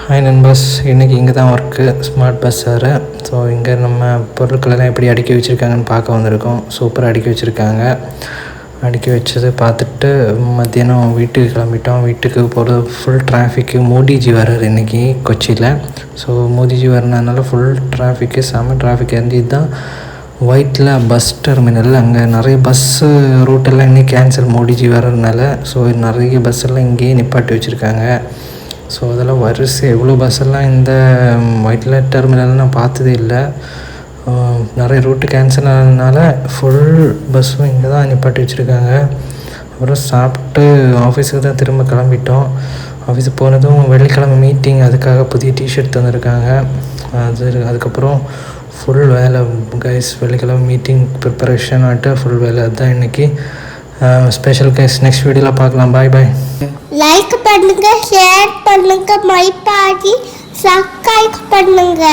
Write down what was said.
Hi நண்பர்ஸ், இன்றைக்கி இங்கே தான் ஒர்க்கு ஸ்மார்ட் பஸ்ஸாரு. ஸோ இங்கே நம்ம பொருட்களெல்லாம் எப்படி அடுக்கி வச்சுருக்காங்கன்னு பார்க்க வந்திருக்கோம். சூப்பராக அடுக்கி வச்சுருக்காங்க. அடுக்கி வச்சது பார்த்துட்டு மத்தியானம் வீட்டுக்கு கிளம்பிட்டோம். வீட்டுக்கு போகிறது ஃபுல் டிராஃபிக்கு. மோடிஜி வர்றார் இன்றைக்கி கொச்சியில். ஸோ மோடிஜி வரனால ஃபுல் டிராஃபிக்கு, செம்ம டிராஃபிக் இருந்து. இதுதான் ஒயிட்டில் பஸ் டெர்மினல். அங்கே நிறைய பஸ்ஸு ரூட்டெல்லாம் இன்னும் கேன்சல், மோடிஜி வர்றதுனால. ஸோ நிறைய பஸ்ஸெல்லாம் இங்கேயே நிப்பாட்டி வச்சுருக்காங்க. ஸோ அதெல்லாம் வரிசை எவ்வளோ பஸ்ஸெல்லாம் இந்த ஒயிட்டில் டெர்மினல் நான் பார்த்ததே இல்லை. நிறைய ரூட்டு கேன்சல் ஆனதுனால ஃபுல் பஸ்ஸும் இங்கே தான் நிப்பாட்டி வச்சுருக்காங்க. அப்புறம் சாப்பிட்டு ஆஃபீஸுக்கு தான் திரும்ப கிளம்பிட்டோம். ஆஃபீஸுக்கு போனதும் வெள்ளிக்கிழமை மீட்டிங், அதுக்காக புதிய டிஷர்ட் தந்துருக்காங்க. அதுக்கப்புறம் ஃபுல் வேலை கைஸ். வெள்ளிக்கிழமை மீட்டிங் ப்ரிப்பரேஷன் ஆகிட்டு ஃபுல் வேலை. அதுதான் இன்றைக்கி ஸ்பெஷல் கைஸ். நெக்ஸ்ட் வீடியோவில் பார்க்கலாம். பாய் பாய். லைக் பண்ணுங்க, ஷேர் பண்ணுங்க, மை பாடி சப்ஸ்கிரைப் பண்ணுங்க.